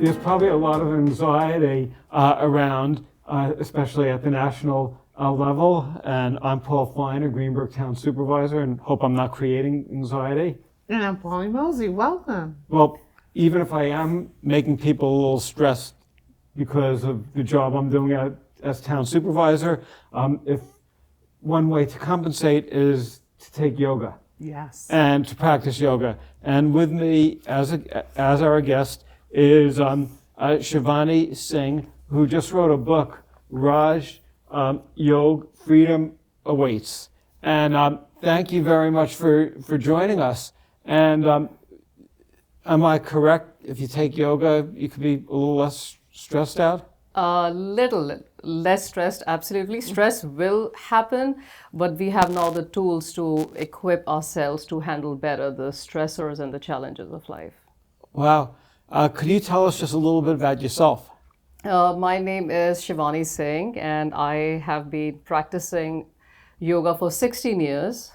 there's probably a lot of anxiety around, especially at the national level. And I'm Paul Feiner, Greenburgh Town Supervisor, and hope I'm not creating anxiety. And I'm Pauline Mosley. Welcome. Well, even if I am making people a little stressed because of the job I'm doing as Town Supervisor, if one way to compensate is to take yoga. Yes. And to practice yoga. And with me as our guest is Shivani Singh, who just wrote a book, Raj Yog, Freedom Awaits. And thank you very much for joining us. And am I correct? If you take yoga, you could be a little less stressed out? A little less stressed, absolutely. Stress will happen, but we have now the tools to equip ourselves to handle better the stressors and the challenges of life. Wow. Could you tell us just a little bit about yourself? My name is Shivani Singh, and I have been practicing yoga for 16 years.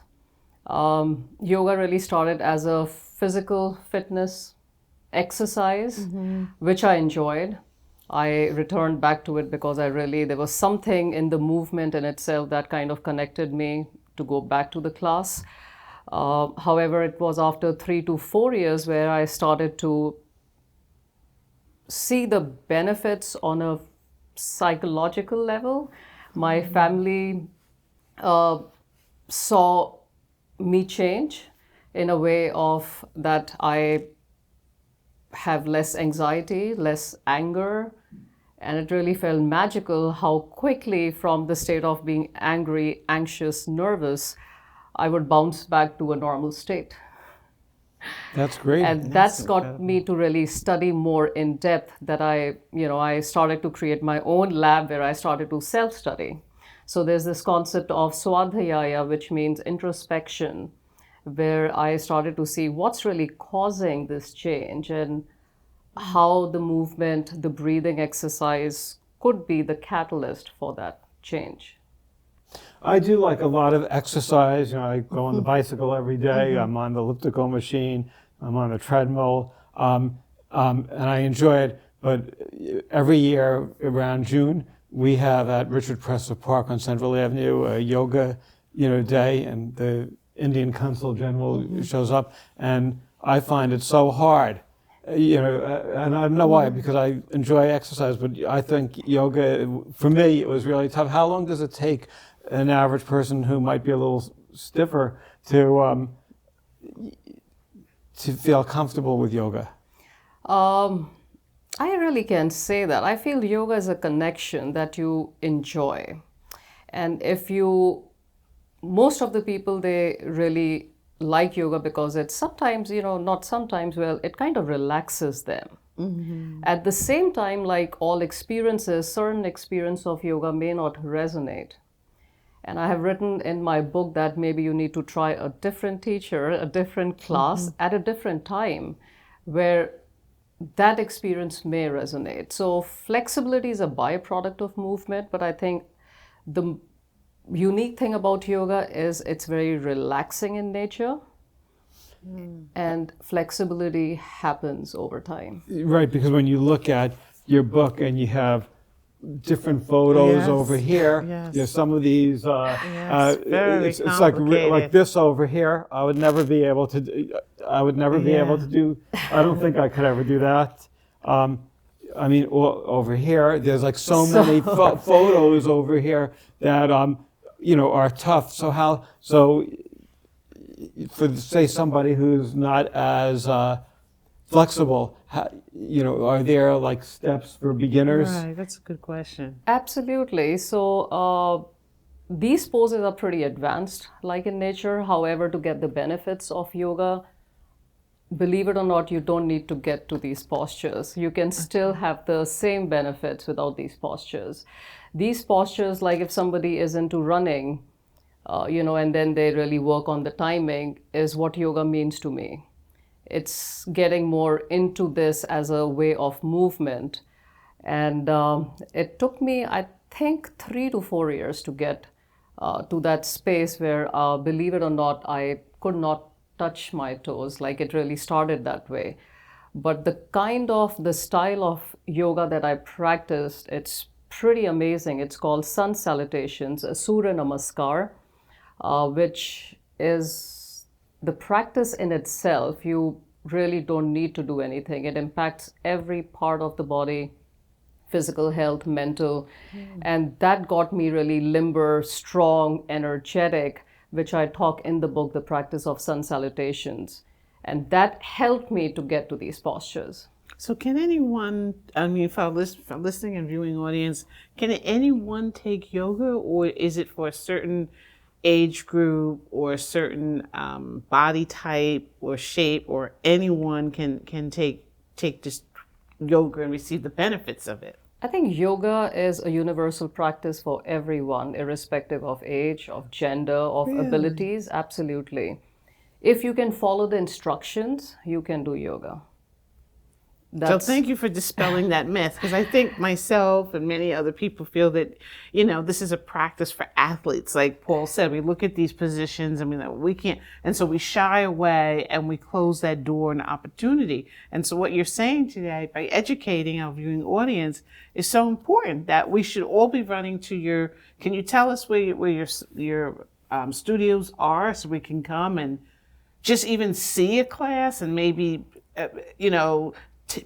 Yoga really started as a physical fitness exercise, which I enjoyed. I returned back to it because there was something in the movement in itself that kind of connected me to go back to the class. However, it was after 3 to 4 years where I started to see the benefits on a psychological level. My family saw me change in a way of that I have less anxiety, less anger, and it really felt magical how quickly from the state of being angry, anxious, nervous, I would bounce back to a normal state. That's great. And that's got me to really study more in depth that I started to create my own lab where I started to self-study. So there's this concept of swadhyaya, which means introspection, where I started to see what's really causing this change and how the movement, the breathing exercise could be the catalyst for that change. I do like a lot of exercise. I go on the bicycle every day. I'm on the elliptical machine. I'm on the treadmill, and I enjoy it. But every year around June, we have at Richard Presser Park on Central Avenue a yoga, day, and the Indian Consul General shows up, and I find it so hard. And I don't know why, because I enjoy exercise, but I think yoga, for me, it was really tough. How long does it take an average person who might be a little stiffer to feel comfortable with yoga? I really can't say that. I feel yoga is a connection that you enjoy. And most of the people, they really like yoga because it's sometimes, not sometimes, it kind of relaxes them. At the same time, like all experiences, certain experience of yoga may not resonate. And I have written in my book that maybe you need to try a different teacher, a different class at a different time where that experience may resonate. So flexibility is a byproduct of movement, but I think the unique thing about yoga is it's very relaxing in nature, and flexibility happens over time. Right, because when you look at your book and you have different photos over here, there's some of these. It's like this over here. I would never be able to. Do. I don't think I could ever do that. Over here, there's like so many photos over here that are tough. So for say somebody who's not as flexible, are there like steps for beginners? Right, that's a good question. Absolutely. So these poses are pretty advanced, like in nature. However, to get the benefits of yoga, believe it or not, you don't need to get to these postures. You can still have the same benefits without these postures. These postures, like if somebody is into running, and then they really work on the timing, is what yoga means to me. It's getting more into this as a way of movement. And it took me, I think, 3 to 4 years to get to that space where, believe it or not, I could not touch my toes. Like it really started that way. But the style of yoga that I practiced, it's pretty amazing. It's called Sun Salutations, Surya Namaskar, which is the practice in itself. You really don't need to do anything. It impacts every part of the body, physical health, mental, and that got me really limber, strong, energetic, which I talk in the book, The Practice of Sun Salutations. And that helped me to get to these postures. So can anyone, I mean, for our listening and viewing audience, can anyone take yoga, or is it for a certain age group or a certain body type or shape, or anyone can take this yoga and receive the benefits of it? I think yoga is a universal practice for everyone, irrespective of age, of gender, of abilities. Absolutely. If you can follow the instructions, you can do yoga. So thank you for dispelling that myth, because I think myself and many other people feel that, this is a practice for athletes. Like Paul said, we look at these positions and we can't, and so we shy away and we close that door and your And so what you're saying today, by educating our viewing audience, is so important that we should all be running to can you tell us where your studios are so we can come and just even see a class and maybe,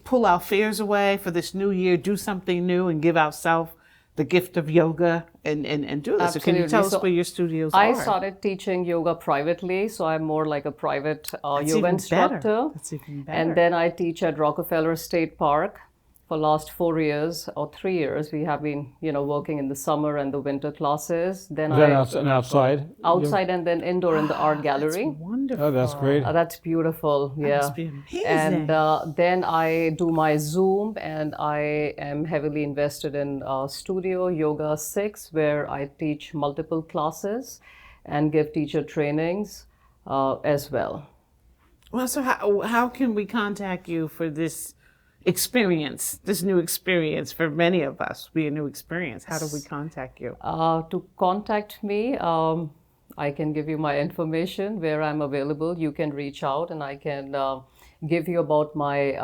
pull our fears away for this new year, do something new, and give ourselves the gift of yoga and do this. So can you tell us where your studios are? I started teaching yoga privately, so I'm more like a private yoga instructor. That's even better. And then I teach at Rockefeller State Park. For last 4 years or 3 years, we have been, working in the summer and the winter classes. Then outside? Outside and then indoor in the art gallery. That's wonderful. Oh, that's great. That's beautiful. That Yeah. must be amazing. And then I do my Zoom, and I am heavily invested in Studio Yoga 6, where I teach multiple classes and give teacher trainings as well. Well, so how can we contact you for this new experience for many of us? Be a new experience. How do we contact you? To contact me, I can give you my information where I'm available. You can reach out and I can give you about my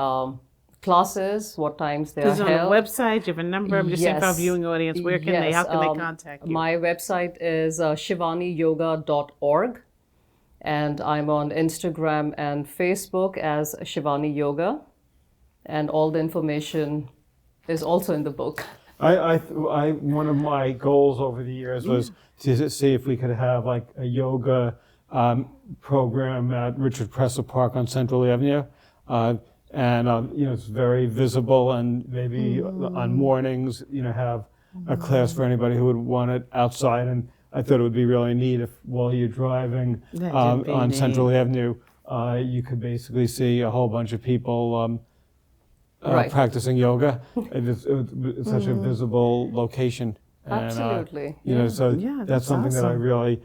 classes, what times they are held. Is it on the website? Do you have a number? I'm just saying for our viewing audience, how can they contact you? My website is shivaniyoga.org, and I'm on Instagram and Facebook as Shivani Yoga. And all the information is also in the book. One of my goals over the years was to see if we could have like a yoga program at Richard Presser Park on Central Avenue. It's very visible, and maybe on mornings, have a class for anybody who would want it outside. And I thought it would be really neat if while you're driving on Central Avenue, you could basically see a whole bunch of people practicing yoga. It's such a visible location. Absolutely. And, that's something that I really,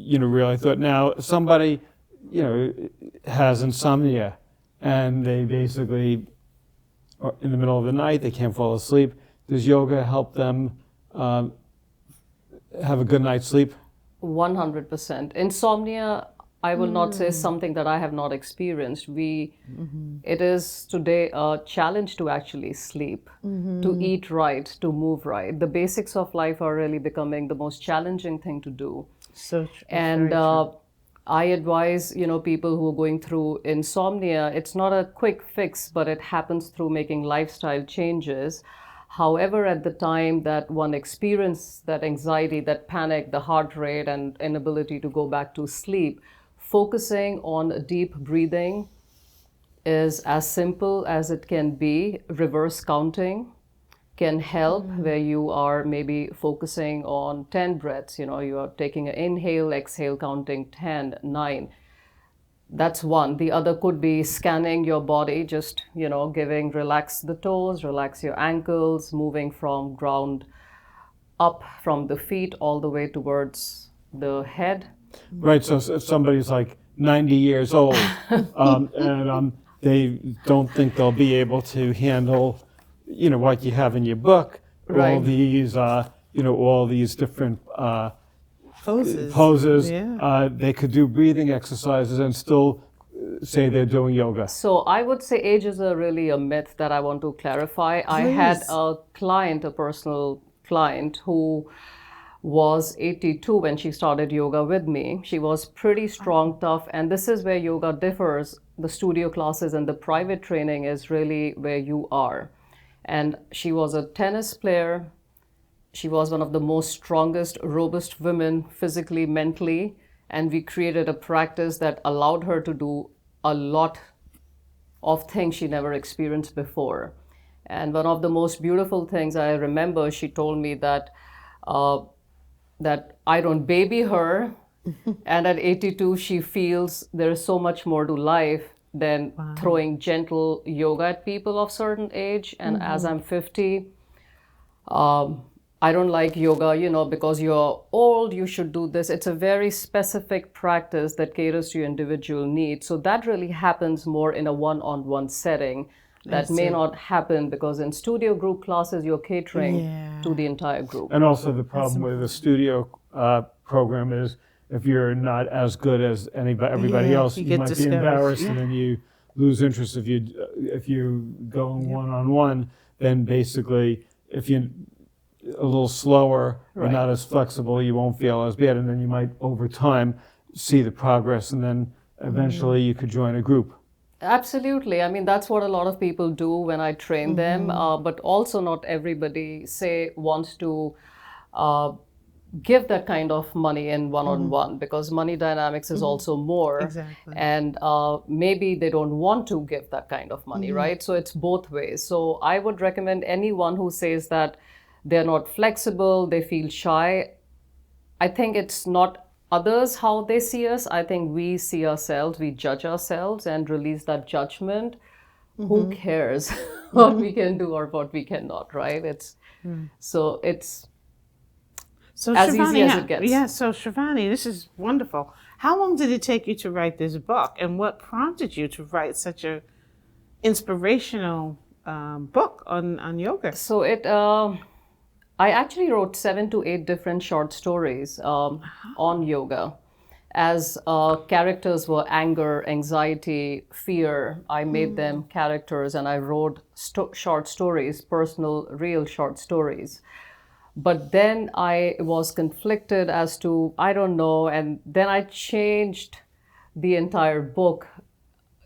really thought. Now, somebody, has insomnia, and they basically are in the middle of the night, they can't fall asleep. Does yoga help them have a good night's sleep? 100%. Insomnia, I will not say something that I have not experienced. It is today a challenge to actually sleep, to eat right, to move right. The basics of life are really becoming the most challenging thing to do. So true. And I advise, people who are going through insomnia, it's not a quick fix, but it happens through making lifestyle changes. However, at the time that one experiences that anxiety, that panic, the heart rate, and inability to go back to sleep, focusing on deep breathing is as simple as it can be. Reverse counting can help, where you are maybe focusing on 10 breaths. You are taking an inhale, exhale, counting 10, 9. That's one. The other could be scanning your body, just, relax the toes, relax your ankles, moving from ground up from the feet all the way towards the head. Right, so if somebody's like 90 years old and they don't think they'll be able to handle, what you have in your book, all these, all these different poses. They could do breathing exercises and still say they're doing yoga? So I would say age is really a myth that I want to clarify. I had a client, a personal client, who was 82 when she started yoga with me. She was pretty strong, tough, and this is where yoga differs. The studio classes and the private training is really where you are. And she was a tennis player. She was one of the most strongest, robust women physically, mentally, and we created a practice that allowed her to do a lot of things she never experienced before. And one of the most beautiful things I remember, she told me that that I don't baby her, and at 82 she feels there is so much more to life than throwing gentle yoga at people of certain age. And as I'm 50, I don't like yoga, because you're old, you should do this. It's a very specific practice that caters to your individual needs. So that really happens more in a one-on-one setting. That may not happen because in studio group classes, you're catering to the entire group. And also the problem with the studio program is if you're not as good as everybody else, you might be embarrassed, and then you lose interest. If you go one-on-one, then basically if you're a little slower or not as flexible, you won't feel as bad, and then you might over time see the progress, and then eventually you could join a group. Absolutely. I mean, that's what a lot of people do when I train them, but also not everybody, wants to give that kind of money in one-on-one, because money dynamics is also more. Exactly. And maybe they don't want to give that kind of money, right? So it's both ways. So I would recommend anyone who says that they're not flexible, they feel shy. I think it's not others how they see us. I think we see ourselves, we judge ourselves and release that judgment. Who cares what we can do or what we cannot, right? So it's as Shivani, easy as it gets. Yeah, so Shivani, this is wonderful. How long did it take you to write this book, and what prompted you to write such a inspirational book on yoga? So I actually wrote 7 to 8 different short stories on yoga. As characters were anger, anxiety, fear, I made them characters, and I wrote short stories, personal, real short stories. But then I was conflicted as to, I don't know, and then I changed the entire book.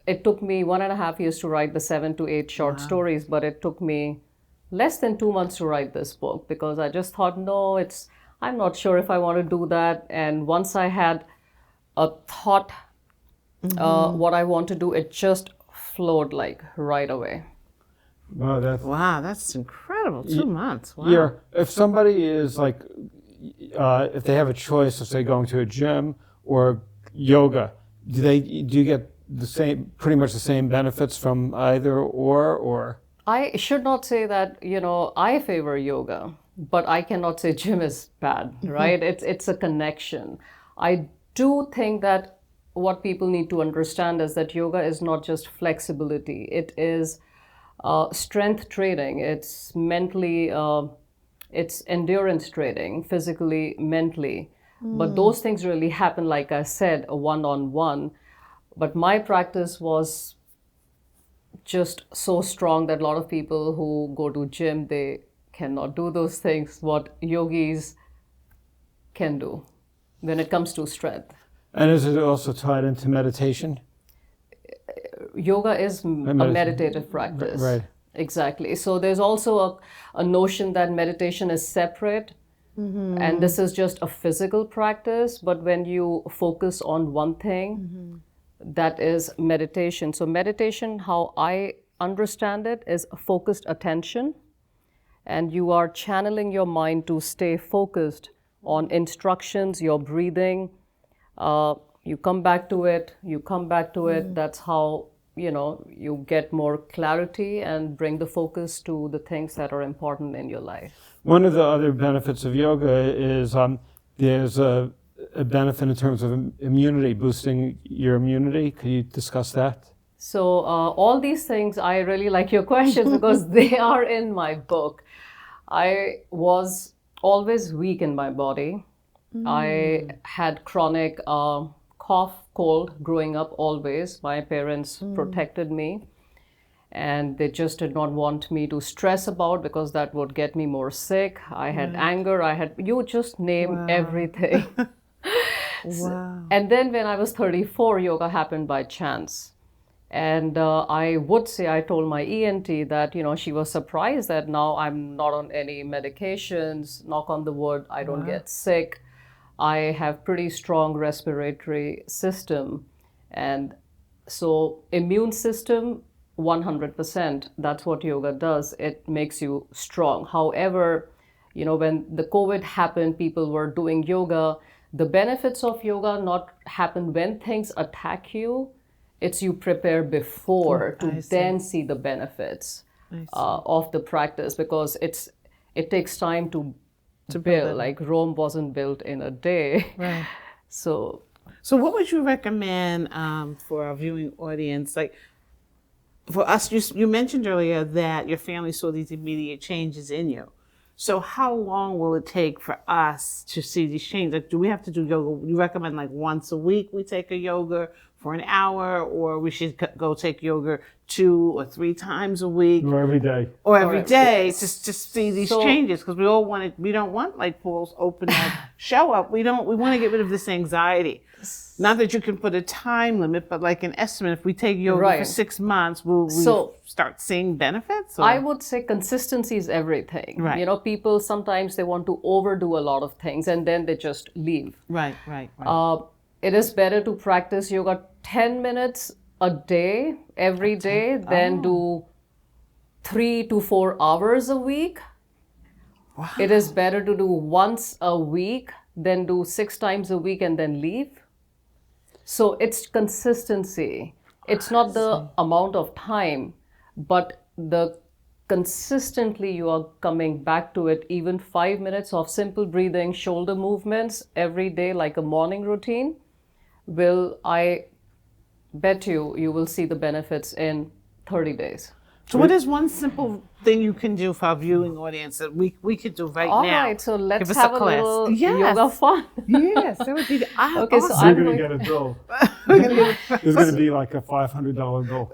It took me 1.5 years to write the 7 to 8 short stories, but it took me less than 2 months to write this book, because I just thought, I'm not sure if I want to do that. And once I had a thought, what I want to do, it just flowed like right away. Wow, That's incredible. 2 months. Wow. Yeah, if somebody is like, if they have a choice of say going to a gym or yoga, do you get pretty much the same benefits from either or? I should not say that, I favor yoga, but I cannot say gym is bad, right? It's a connection. I do think that what people need to understand is that yoga is not just flexibility. It is strength training. It's mentally, it's endurance training, physically, mentally. But those things really happen, like I said, one-on-one. But my practice was just so strong that a lot of people who go to gym, they cannot do those things what yogis can do when it comes to strength. And is it also tied into meditation? Yoga is a meditative practice. Right. Exactly. So there's also a notion that meditation is separate, and this is just a physical practice. But when you focus on one thing, that is meditation. So meditation, how I understand it, is focused attention, and you are channeling your mind to stay focused on instructions, your breathing. You come back to it, That's how, you get more clarity and bring the focus to the things that are important in your life. One of the other benefits of yoga is there's a benefit in terms of immunity, boosting your immunity. Could you discuss that? So all these things, I really like your questions because they are in my book. I was always weak in my body. I had chronic cough, cold growing up always. My parents protected me, and they just did not want me to stress about because that would get me more sick. I had anger, you just name everything. Wow. And then when I was 34, yoga happened by chance. And I would say, I told my ENT that, she was surprised that now I'm not on any medications, knock on the wood, I don't get sick. I have pretty strong respiratory system. And so immune system, 100%, that's what yoga does. It makes you strong. However, when the COVID happened, people were doing yoga. The benefits of yoga not happen when things attack you. It's you prepare before to then see the benefits of the practice, because it takes time to build. Like Rome wasn't built in a day. Right. So what would you recommend for our viewing audience? Like for us, you mentioned earlier that your family saw these immediate changes in you. So how long will it take for us to see these changes? Like, do we have to do yoga? You recommend like once a week we take a yoga for an hour, or we should go take yoga 2 or 3 times a week? Or every day. Or every day to see these changes, because we don't want like Paul's open up, show up. We want to get rid of this anxiety. Not that you can put a time limit, but like an estimate. If we take yoga for 6 months, will we start seeing benefits? Or? I would say consistency is everything. Right. People sometimes they want to overdo a lot of things and then they just leave. Right. It is better to practice yoga 10 minutes a day, every day, than do 3 to 4 hours a week. Wow. It is better to do once a week than do 6 times a week and then leave. So it's consistency. It's not the amount of time, but the consistently you are coming back to it. Even 5 minutes of simple breathing, shoulder movements every day, like a morning routine, I bet you will see the benefits in 30 days. So what is one simple thing you can do for our viewing audience that we could do now? All right, so let's have a little yoga fun. Yes, that would be okay, awesome. so We're going to get a bill. There's going to be like a $500 bill.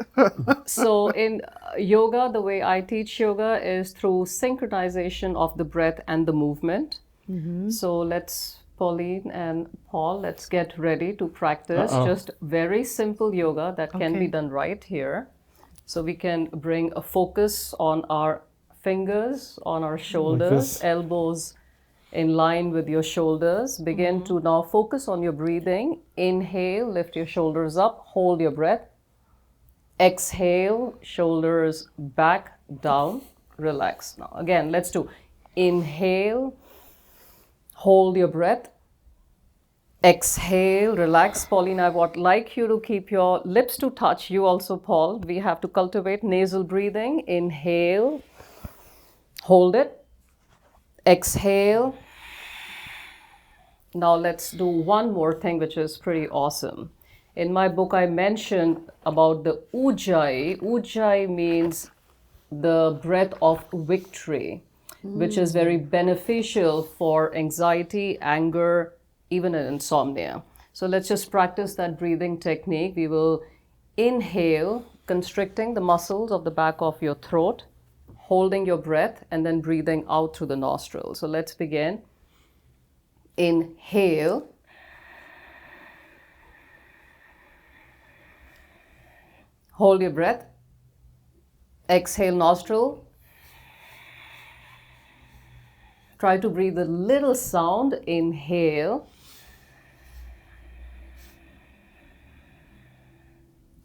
So in yoga, the way I teach yoga is through synchronization of the breath and the movement. Mm-hmm. So let's, Pauline and Paul, let's get ready to practice just very simple yoga that can be done right here. So we can bring a focus on our fingers, on our shoulders, elbows in line with your shoulders. Begin to now focus on your breathing. Inhale, lift your shoulders up, hold your breath. Exhale, shoulders back, down, relax. Now again, let's do inhale, hold your breath. Exhale, relax. Pauline, I would like you to keep your lips to touch. You also, Paul. We have to cultivate nasal breathing. Inhale, hold it. Exhale. Now let's do one more thing, which is pretty awesome. In my book, I mentioned about the Ujjayi. Ujjayi means the breath of victory, which is very beneficial for anxiety, anger, even in insomnia. So let's just practice that breathing technique. We will inhale, constricting the muscles of the back of your throat, holding your breath, and then breathing out through the nostrils. So let's begin. Inhale. Hold your breath. Exhale, nostril. Try to breathe a little sound. Inhale.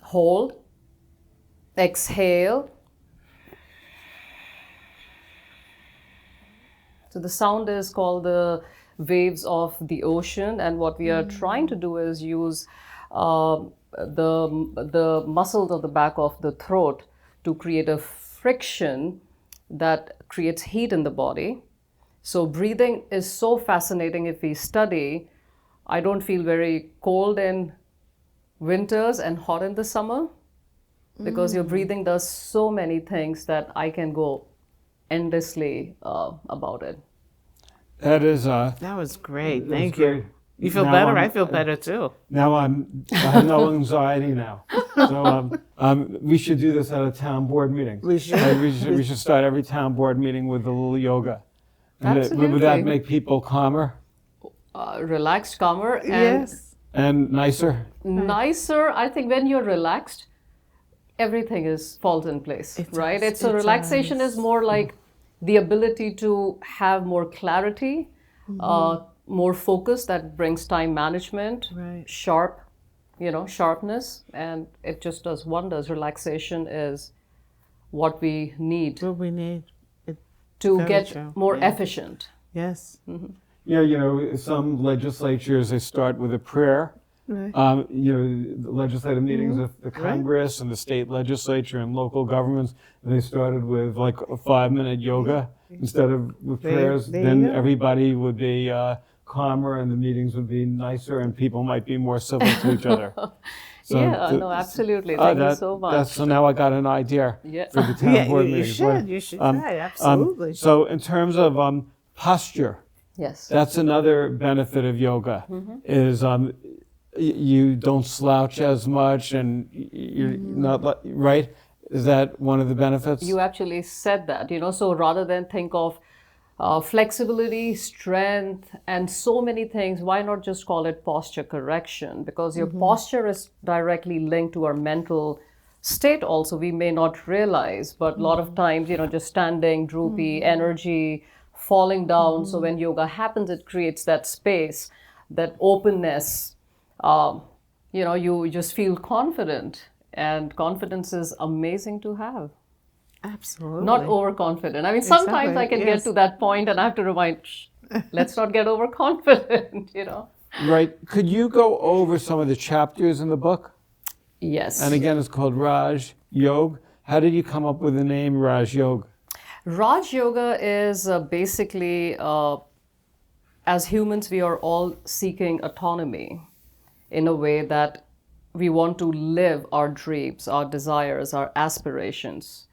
Hold. Exhale. So the sound is called the waves of the ocean, and what we are trying to do is use the muscles of the back of the throat to create a friction that creates heat in the body. So breathing is so fascinating. If we study, I don't feel very cold in winters and hot in the summer, because your breathing does so many things that I can go endlessly about it. That is that was great. Thank you. You feel now better? I'm- I feel better too. Now I have no anxiety now. So we should do this at a town board meeting. We should. We should start every town board meeting with a little yoga. And would that Absolutely. make people calmer Relaxed, calmer, and Yes. and nicer? nicer. I think when you're relaxed, everything falls in place, It right? does, It's so it relaxation does. is more like the ability to have more clarity, more focus that brings time management, Right. sharpness, and it just does wonders. Relaxation is what we need What we need. to Very get true. more Yeah. efficient. Yes. Yeah, some legislatures, they start with a prayer. Right. The legislative meetings of the Congress and the state legislature and local governments, they started with like a 5-minute yoga instead of with prayers. there you Then go. everybody would be calmer and the meetings would be nicer and people might be more civil to each other. So Absolutely. Thank you that- so much. So now I got an idea Yeah. for the town Yeah, board you meetings. should. You should try. Absolutely. So in terms of posture, Yes. that's another benefit of yoga, is you don't slouch as much and you're not, right? Is that one of the benefits? You actually said that, so rather than think of flexibility, strength, and so many things, why not just call it posture correction? Because your posture is directly linked to our mental state also. We may not realize, but a lot of times, just standing, droopy, energy, falling down. So when yoga happens, it creates that space, that openness. You just feel confident, and confidence is amazing to have. Absolutely. Not overconfident. I mean, sometimes Exactly, I can yes. get to that point and I have to remind, Shh, let's not get overconfident, Right. Could you go over some of the chapters in the book? Yes. And again, it's called Raj Yog. How did you come up with the name Raj Yog? Raj Yoga is basically, as humans, we are all seeking autonomy in a way that we want to live our dreams, our desires, our aspirations.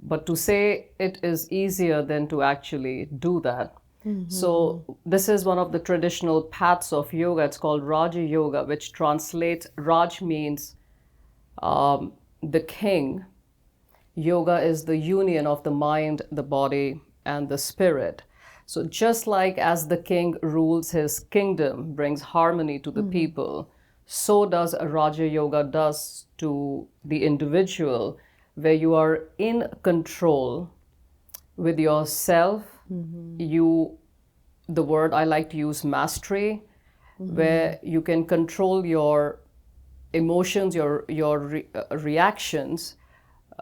But to say it is easier than to actually do that. So this is one of the traditional paths of yoga. It's called Raja Yoga, which translates, Raj means the king. Yoga is the union of the mind, the body, and the spirit. So just like as the king rules his kingdom, brings harmony to the people, so does a Raja Yoga does to the individual, where you are in control with yourself. The word I like to use, mastery, where you can control your emotions, your reactions,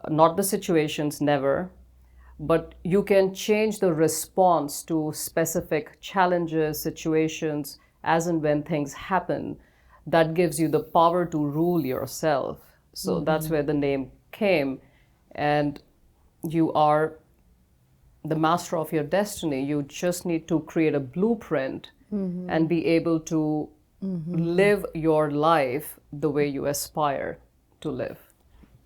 not the situations, never, but you can change the response to specific challenges, situations, as and when things happen. That gives you the power to rule yourself. So that's where the name came. And you are the master of your destiny. You just need to create a blueprint and be able to live your life the way you aspire to live.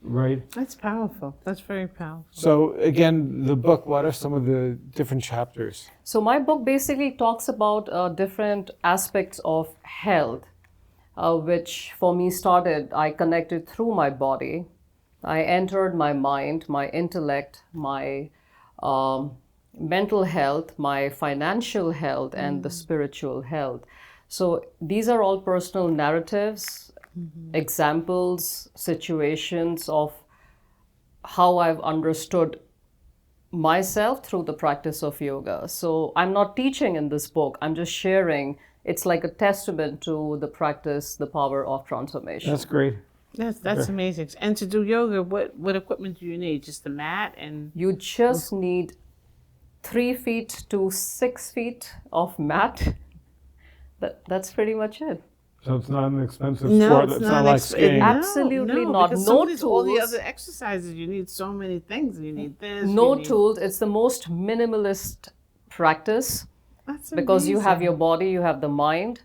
Right. That's powerful. That's very powerful. So again, the book, what are some of the different chapters? So my book basically talks about different aspects of health, which for me started, I connected through my body. I entered my mind, my intellect, my mental health, my financial health, and the spiritual health. So these are all personal narratives, examples, situations of how I've understood myself through the practice of yoga. So I'm not teaching in this book, I'm just sharing. It's like a testament to the practice, the power of transformation. That's great. That's amazing. And to do yoga, what equipment do you need? Just the mat and You just need 3 feet to 6 feet of mat. That's pretty much it. So it's not an expensive No, sport. it's not not like ex- skiing. No. Absolutely not. Because No some of these, all the tools. other exercises, you need so many things. You need this. No you need, tools. It's the most minimalist practice That's because you have amazing. your body, you have the mind,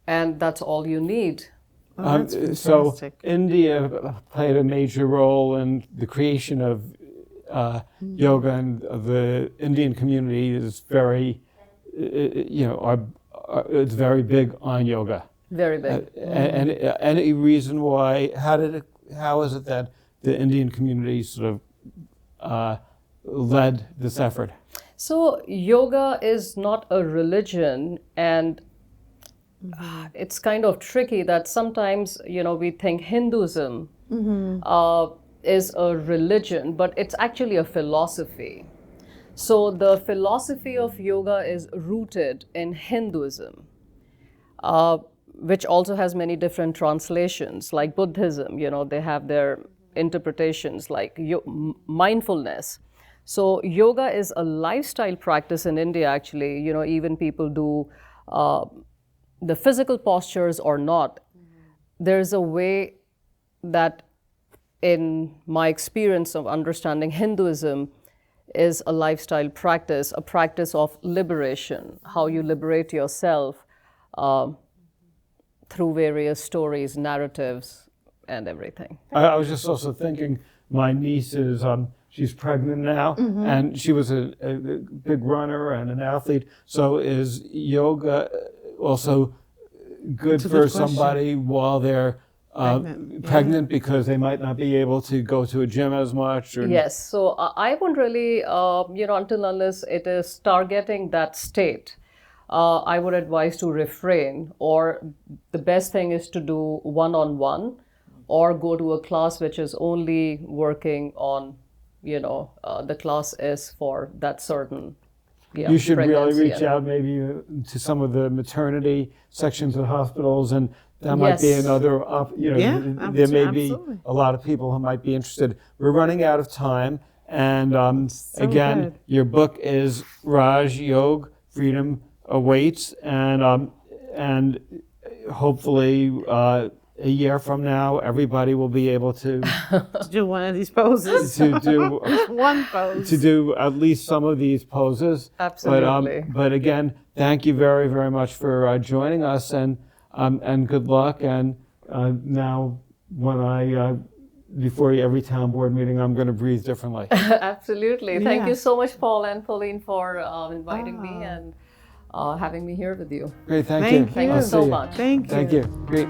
and that's all you need. Oh, that's So fantastic. India played a major role in the creation of yoga, and the Indian community is very, it's very big on yoga. Very big. And any reason why? How is it that the Indian community sort of led this effort? So yoga is not a religion, and it's kind of tricky that sometimes, we think Hinduism is a religion, but it's actually a philosophy. So the philosophy of yoga is rooted in Hinduism, which also has many different translations, like Buddhism, they have their interpretations like mindfulness. So yoga is a lifestyle practice in India, actually. Even people do the physical postures or not. There's a way that, in my experience of understanding Hinduism, is a lifestyle practice, a practice of liberation, how you liberate yourself through various stories, narratives, and everything. I was just also thinking, my niece is, she's pregnant now, and she was a big runner and an athlete. So is yoga also good for somebody while they're pregnant because they might not be able to go to a gym as much? Or... Yes, so I wouldn't really, until unless it is targeting that state, I would advise to refrain, or the best thing is to do one-on-one, or go to a class which is only working on, the class is for that certain you should really reach and... out maybe to some of the maternity sections at hospitals, and that might be another, there may be a lot of people who might be interested. We're running out of time, and again, your book is Raj Yog, Freedom Awaits, and hopefully a year from now, everybody will be able to do one of these poses. To do one pose. To do at least some of these poses. Absolutely. But again, thank you very, very much for joining us, and good luck. And now, when before every town board meeting, I'm going to breathe differently. Absolutely. Thank you so much, Paul and Pauline, for inviting me and having me here with you. Great, thank you. Thank you so much. Thank you. Thank you. Great.